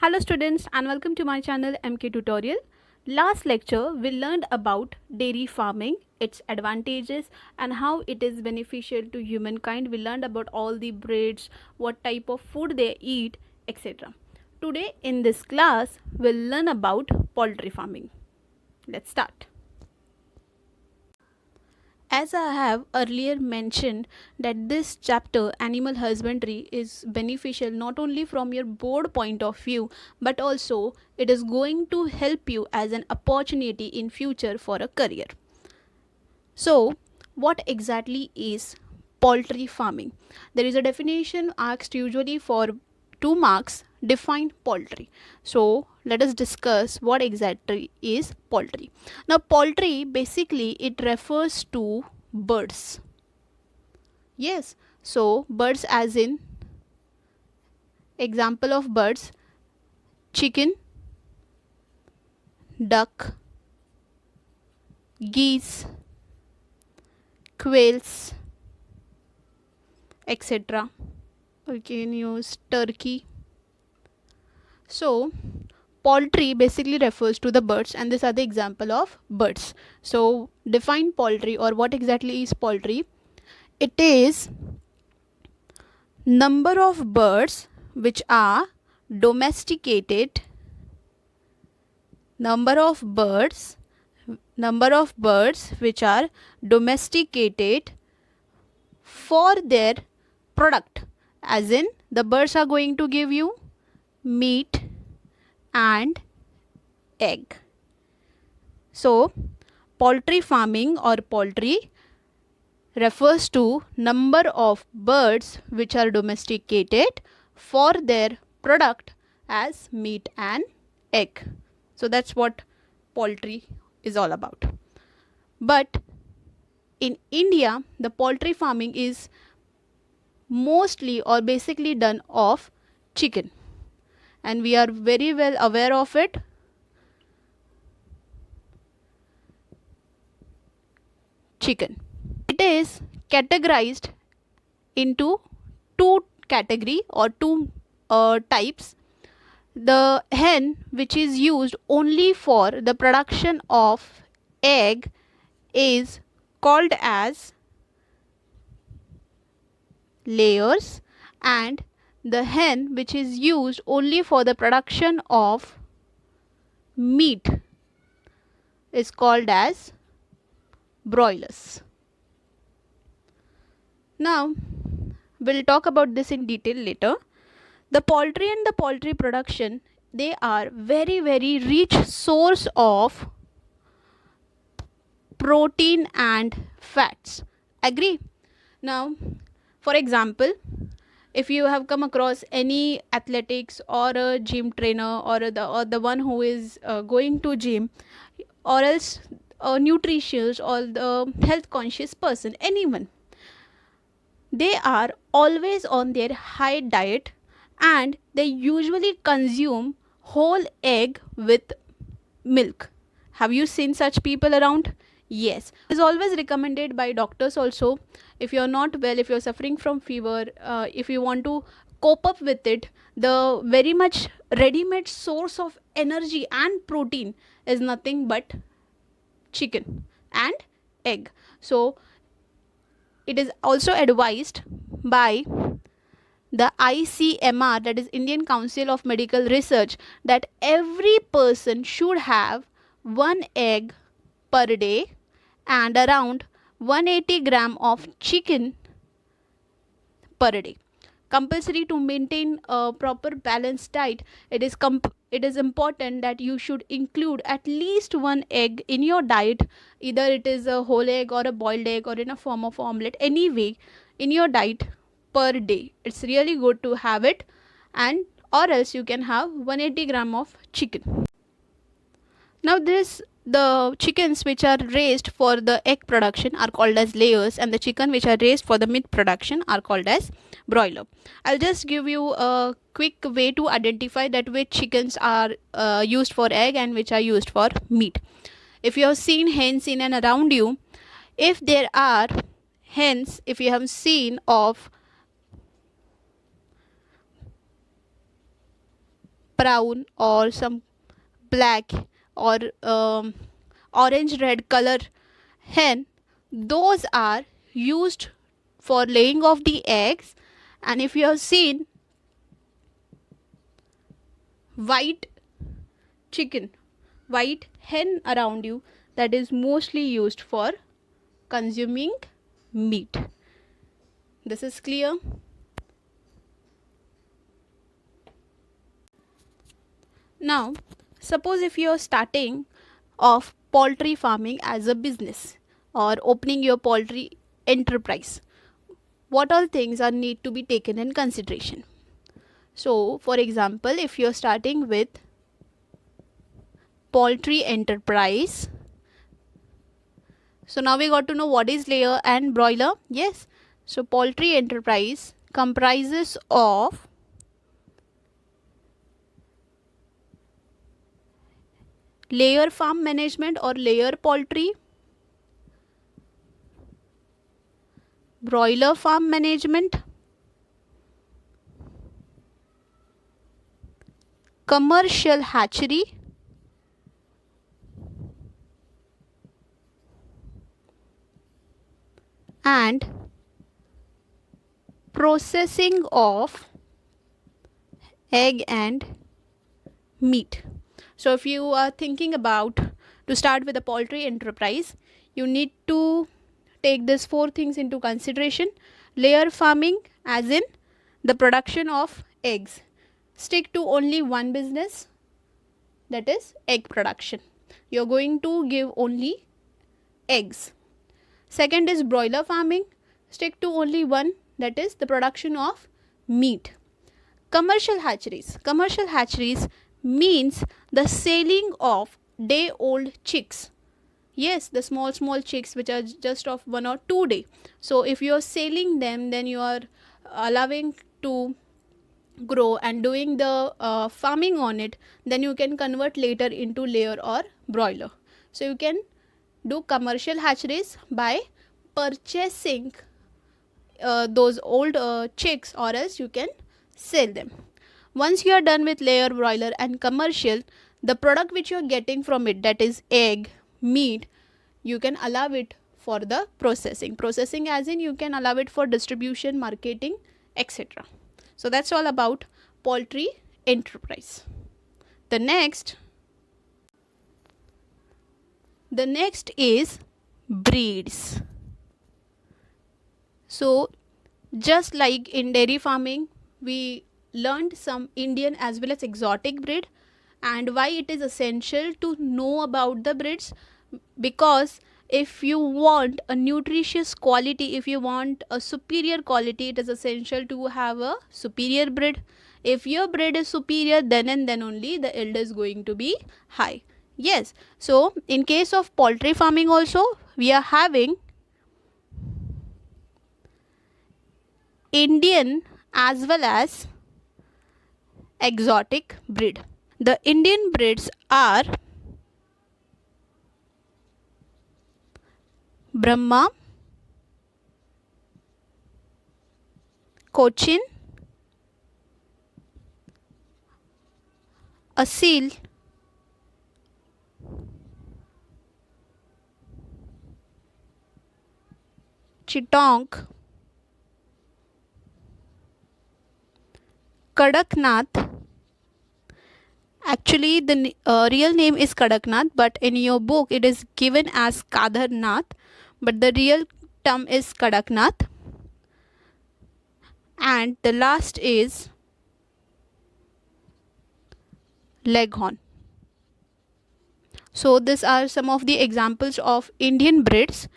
Hello students and welcome to my channel MK Tutorial. Last lecture we learned about dairy farming, its advantages and how it is beneficial to humankind. We learned about all the breeds, what type of food they eat, etc. Today in this class we'll learn about poultry farming. Let's start. As I have earlier mentioned that this chapter animal husbandry is beneficial not only from your board point of view but also it is going to help you as an opportunity in future for a career. So what exactly is poultry farming? There is a definition asked usually for 2 marks. Define poultry. So let us discuss what exactly is poultry. Now poultry basically it refers to birds. Yes, so birds as in example of birds: chicken, duck, geese, quails, etc. We can use turkey. So poultry basically refers to the birds and these are the example of birds. So define poultry, or what exactly is poultry? It is number of birds which are domesticated, number of birds which are domesticated for their product, as in the birds are going to give you meat and egg. So poultry farming or poultry refers to number of birds which are domesticated for their product as meat and egg. So that's what poultry is all about. But in India, the poultry farming is mostly or basically done of chicken, and we are very well aware of it. Chicken. It is categorized into two category or two types. The hen, which is used only for the production of egg, is called as layers, and the hen which is used only for the production of meat is called as broilers. Now we'll talk about this in detail later. The poultry and the poultry production, they are very rich source of protein and fats. Agree? Now for example, if you have come across any athletics or a gym trainer or the one who is going to gym, or else a nutritious or the health conscious person, anyone, they are always on their high diet and they usually consume whole egg with milk. Have you seen such people around? Yes, it is always recommended by doctors also. If you're not well, if you're suffering from fever, if you want to cope up with it, the very much ready-made source of energy and protein is nothing but chicken and egg. So it is also advised by the ICMR, that is Indian Council of Medical Research, that every person should have one egg per day and around 180 gram of chicken per day. Compulsory to maintain a proper balanced diet, it is important that you should include at least one egg in your diet, either it is a whole egg or a boiled egg or in a form of omelette, anyway in your diet per day. It's really good to have it, and or else you can have 180 gram of chicken. Now the chickens which are raised for the egg production are called as layers, and the chicken which are raised for the meat production are called as broiler. I'll just give you a quick way to identify that which chickens are used for egg and which are used for meat. If you have seen hens in and around you, if there are hens, if you have seen of brown or some black or orange red color hen, those are used for laying of the eggs. And if you have seen white chicken, white hen around you, that is mostly used for consuming meat. This is clear? Now, suppose if you are starting off poultry farming as a business or opening your poultry enterprise, what all things are need to be taken in consideration? So, for example, if you are starting with poultry enterprise, so now we got to know what is layer and broiler. Yes, so poultry enterprise comprises of layer farm management or layer poultry, broiler farm management, commercial hatchery, and processing of egg and meat. So if you are thinking about to start with a poultry enterprise, you need to take these four things into consideration. Layer farming, as in the production of eggs. Stick to only one business, that is egg production. You're going to give only eggs. Second is broiler farming. Stick to only one, that is the production of meat. Commercial hatcheries. Commercial hatcheries means the selling of day old chicks. Yes, the small chicks which are just of 1 or 2 days. So if you are selling them, then you are allowing to grow and doing the farming on it, then you can convert later into layer or broiler. So you can do commercial hatcheries by purchasing those old chicks, or else you can sell them. Once you are done with layer, broiler and commercial, the product which you are getting from it, that is egg, meat, you can allow it for the processing as in you can allow it for distribution, marketing, etc. So that's all about poultry enterprise. The next is breeds. So just like in dairy farming, we learned some Indian as well as exotic breed, and why it is essential to know about the breeds, because if you want a nutritious quality, if you want a superior quality, it is essential to have a superior breed. If your breed is superior, then and then only the yield is going to be high. Yes, so in case of poultry farming also, we are having Indian as well as exotic breed. The Indian breeds are Brahma, Cochin, Asil, Chittagong, Kadaknath. Actually, the real name is Kadaknath, but in your book it is given as Kadharnath, but the real term is Kadaknath. And the last is Leghorn. So these are some of the examples of Indian breeds.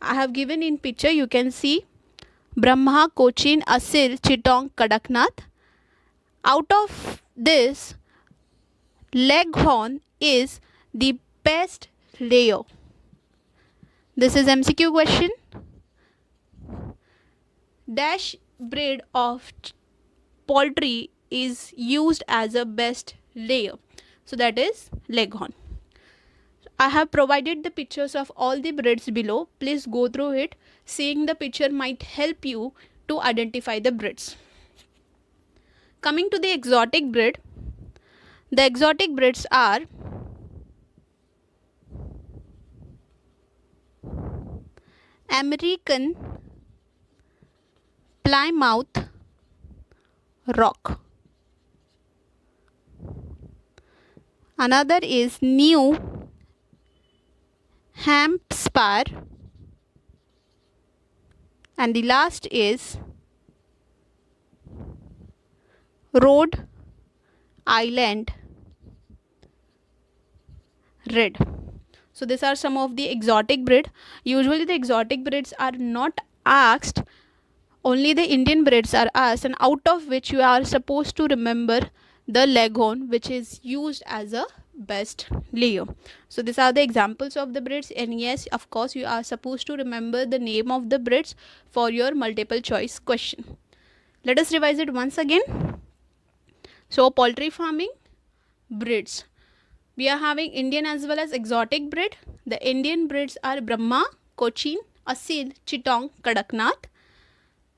I have given in picture, you can see Brahma, Cochin, Asil, Chittagong, Kadaknath. Out of this, Leghorn is the best layer. This is MCQ question. Dash breed of poultry is used as a best layer. So that is Leghorn. I have provided the pictures of all the breeds below. Please go through it. Seeing the picture might help you to identify the breeds. Coming to the exotic breed, The exotic breeds are American Plymouth Rock. Another is New Hampshire, and the last is Rhode Island Red. So these are some of the exotic breed. Usually the exotic breeds are not asked, only the Indian breeds are asked, and out of which you are supposed to remember the Leghorn, which is used as a best layer. So these are the examples of the breeds, and yes, of course, you are supposed to remember the name of the breeds for your multiple choice question. Let us revise it once again. So poultry farming breeds. We are having Indian as well as exotic breed. The Indian breeds are Brahma, Cochin, Asil, Chittagong, Kadaknath,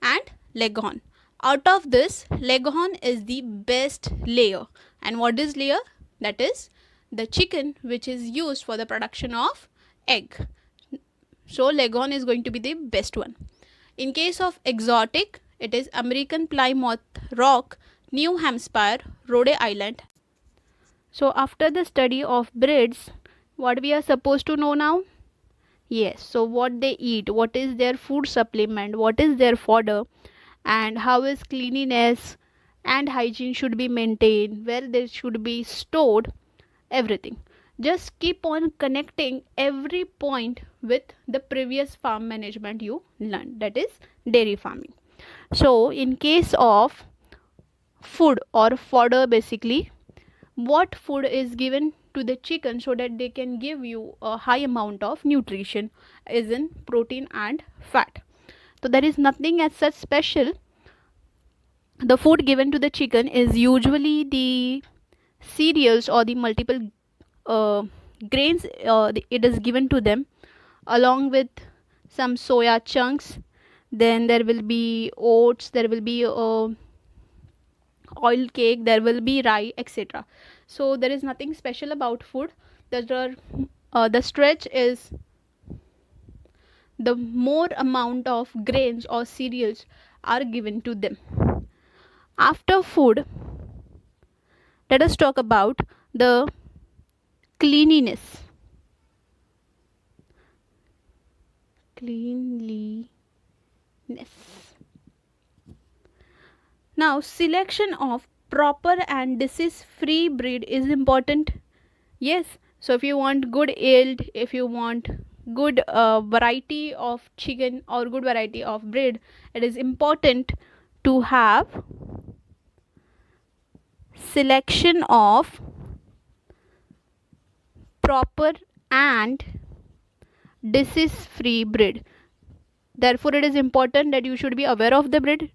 and Leghorn. Out of this, Leghorn is the best layer. And what is layer? That is the chicken which is used for the production of egg. So Leghorn is going to be the best one. In case of exotic, it is American Plymouth Rock, New Hampshire, Rhode Island. So after the study of breeds, what we are supposed to know now? Yes, so what they eat, what is their food supplement, what is their fodder, and how is cleanliness and hygiene should be maintained, where they should be stored, everything. Just keep on connecting every point with the previous farm management you learned, that is dairy farming. So in case of food or fodder, basically what food is given to the chicken so that they can give you a high amount of nutrition is in protein and fat. So there is nothing as such special. The food given to the chicken is usually the cereals or the multiple grains, it is given to them along with some soya chunks. Then there will be oats, there will be oil cake, there will be rye, etc. So there is nothing special about food. The stretch is the more amount of grains or cereals are given to them. After food, let us talk about the cleanliness. Now selection of proper and disease free breed is important. Yes, so if you want good yield, if you want good variety of chicken or good variety of breed, it is important to have selection of proper and disease free breed. Therefore it is important that you should be aware of the breed,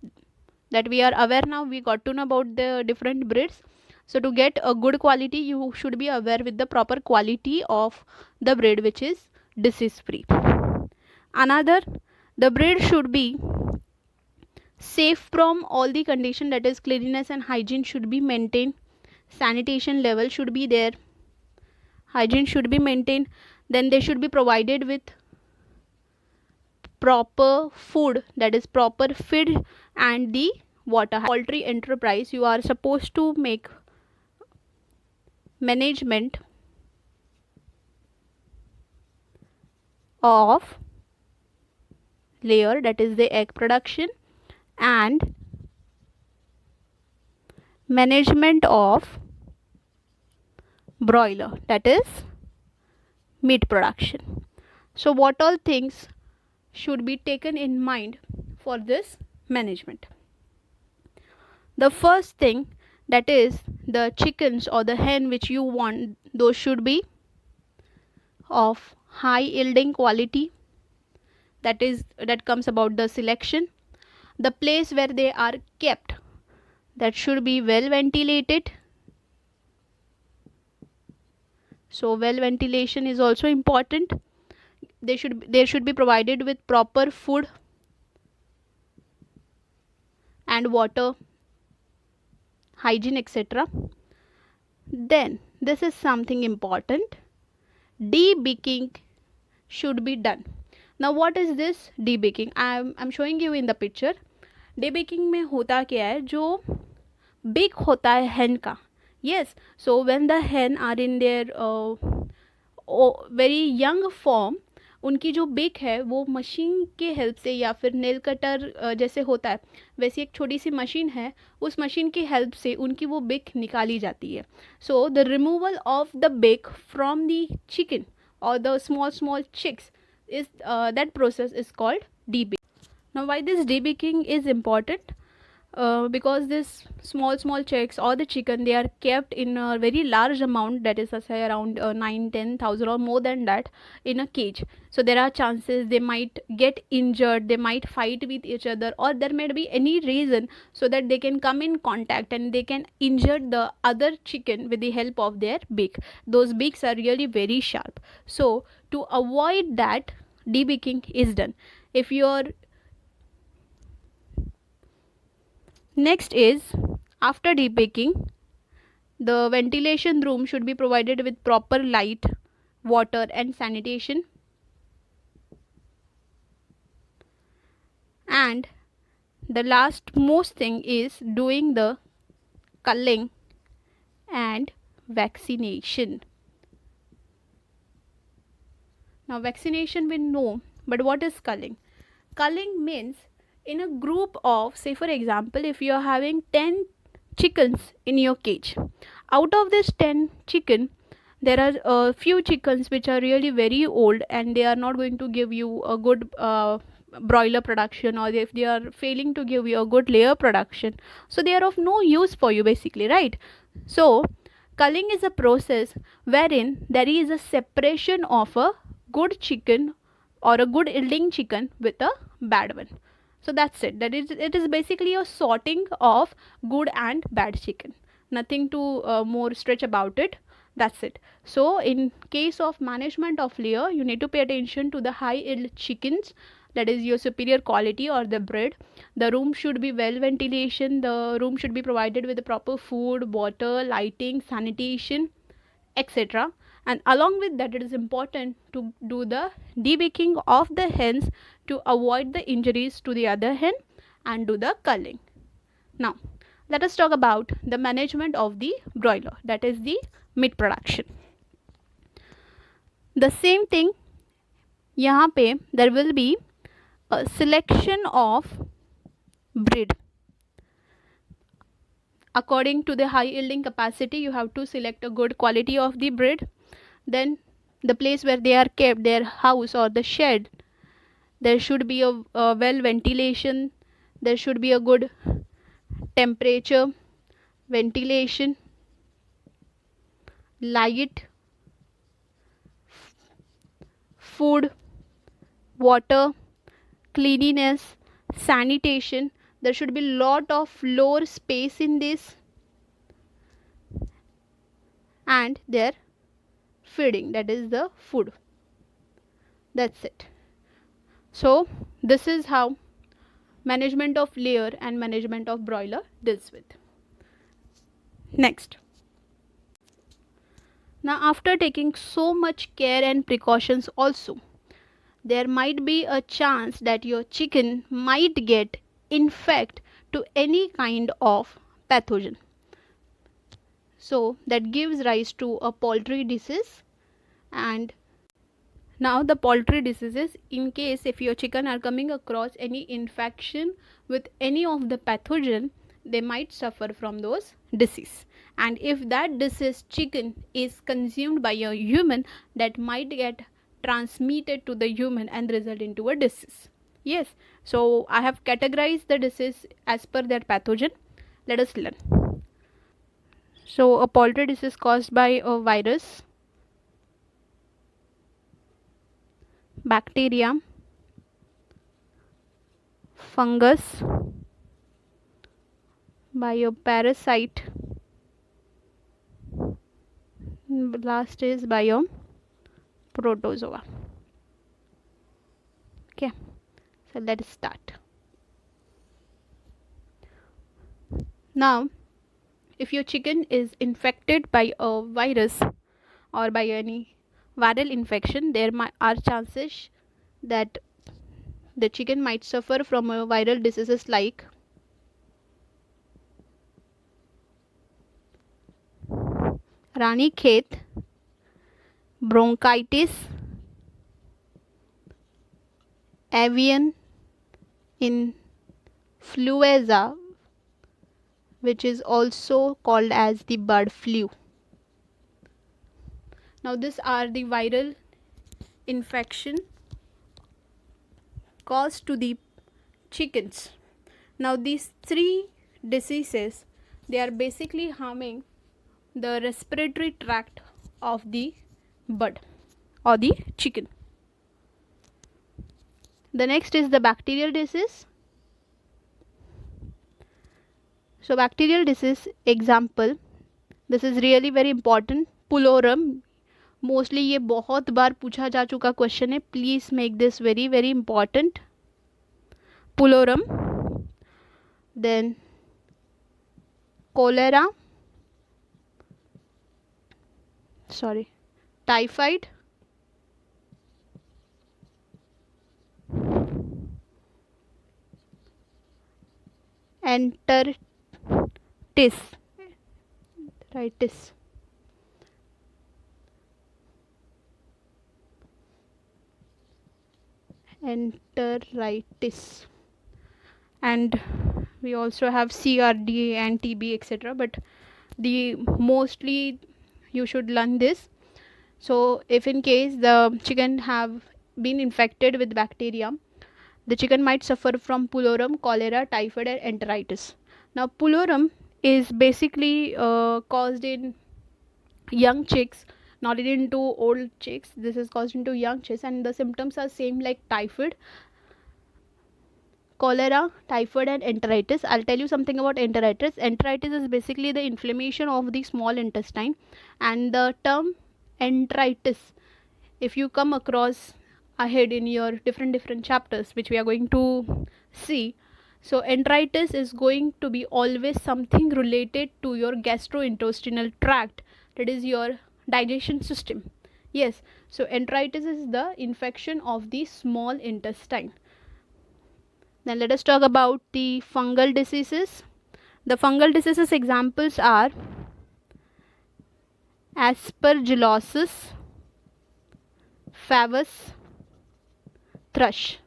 that we are aware now, we got to know about the different breeds. So to get a good quality, you should be aware with the proper quality of the breed which is disease free. Another, the breed should be safe from all the condition, that is cleanliness and hygiene should be maintained, sanitation level should be there, hygiene should be maintained. Then they should be provided with proper food, that is proper feed and the water. Poultry enterprise, you are supposed to make management of layer, that is the egg production, and management of broiler, that is meat production. So what all things should be taken in mind for this management? The first thing, that is the chickens or the hen which you want, those should be of high yielding quality. That comes about the selection. The place where they are kept, that should be well ventilated. So well ventilation is also important. They should be provided with proper food and water, hygiene, etc. Then this is something important. Debaking should be done. Now what is this debaking? I'm showing you in the picture. Debaking में होता क्या है, जो beak होता है hen का. Yes, so when the hen are in their very young form, उनकी जो बिक है वो मशीन के हेल्प से या फिर नेल कटर जैसे होता है वैसी एक छोटी सी मशीन है, उस मशीन की हेल्प से उनकी वो बिक निकाली जाती है. So the removal of the beak from the chicken और the small small chicks is that process is called debaking. Now why this debaking is important? Because this small chicks or the chicken, they are kept in a very large amount, that is say around 9-10,000 or more than that, in a cage. So there are chances they might get injured, they might fight with each other, or there might be any reason so that they can come in contact and they can injure the other chicken with the help of their beak. Those beaks are really very sharp. So to avoid that, debeaking is done. If your next is, after debaking, the ventilation room should be provided with proper light, water and sanitation. And the last most thing is doing the culling and vaccination. Now vaccination we know, but what is culling? Culling means in a group of, say for example, if you are having 10 chickens in your cage, out of this 10 chicken, there are a few chickens which are really very old and they are not going to give you a good broiler production, or if they are failing to give you a good layer production, so they are of no use for you basically, right? So culling is a process wherein there is a separation of a good chicken or a good yielding chicken with a bad one. So that's it. That is, it is basically a sorting of good and bad chicken. Nothing to more stretch about it. That's it. So in case of management of layer, you need to pay attention to the high yield chickens, that is your superior quality or the breed. The room should be well ventilation. The room should be provided with the proper food, water, lighting, sanitation, etc. And along with that, it is important to do the debaking of the hens to avoid the injuries to the other hen and do the culling. Now let us talk about the management of the broiler, that is the meat production. The same thing, यहाँ पे there will be a selection of breed. According to the high yielding capacity, you have to select a good quality of the breed. Then the place where they are kept, their house or the shed, there should be a well ventilation, there should be a good temperature, ventilation, light, food, water, cleanliness, sanitation. There should be lot of floor space in this, and their feeding, that is the food. That's it. So this is how management of layer and management of broiler deals with. Next, now after taking so much care and precautions also, there might be a chance that your chicken might get infect to any kind of pathogen. So that gives rise to a poultry disease. And now the poultry diseases, in case if your chicken are coming across any infection with any of the pathogen, they might suffer from those disease. And if that disease chicken is consumed by a human, that might get transmitted to the human and result into a disease. Yes, so I have categorized the disease as per their pathogen. Let us learn. So a poultry disease caused by a virus, bacteria, fungus, bioparasite, last is bioprotozoa. Okay, so let us start. Now if your chicken is infected by a virus or by any viral infection, there are chances that the chicken might suffer from a viral diseases like Ranikhet, bronchitis, avian influenza, which is also called as the bird flu. Now these are the viral infection caused to the chickens. Now these three diseases, they are basically harming the respiratory tract of the bird or the chicken. The next is the bacterial disease. So bacterial disease example, this is really very important, pullorum. Mostly ये बहुत बार पूछा जा चुका question है, please make this very very important. Pullorum, then cholera, sorry, typhoid, enteritis, enteritis, and we also have CRD and TB, etc. But the mostly you should learn this. So if in case the chicken have been infected with bacteria, the chicken might suffer from pulorum, cholera, typhoid, and enteritis. Now pulorum is basically caused in young chicks, not into old chicks. This is caused into young chicks, and the symptoms are same like typhoid, cholera, typhoid, and enteritis. I'll tell you something about enteritis. Enteritis is basically the inflammation of the small intestine, and the term enteritis, if you come across ahead in your different chapters which we are going to see, so enteritis is going to be always something related to your gastrointestinal tract, that is your digestion system. Yes, so enteritis is the infection of the small intestine. Then let us talk about the fungal diseases. The fungal diseases examples are aspergillosis, Favus, thrush.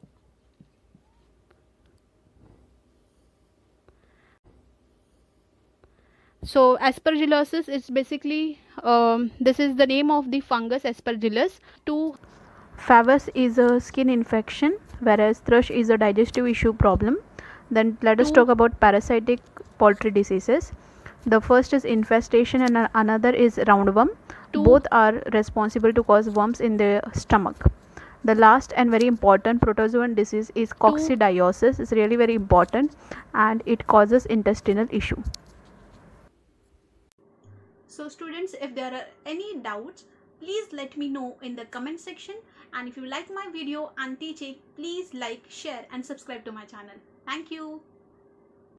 So aspergillosis is basically this is the name of the fungus aspergillus. To Favus is a skin infection, whereas thrush is a digestive issue problem. Then let us talk about parasitic poultry diseases. The first is infestation and another is roundworm. Both are responsible to cause worms in the stomach. The last and very important protozoan disease is coccidiosis. It's really very important and it causes intestinal issue. So students, if there are any doubts, please let me know in the comment section, and if you like my video and teaching, please like, share and subscribe to my channel. Thank you.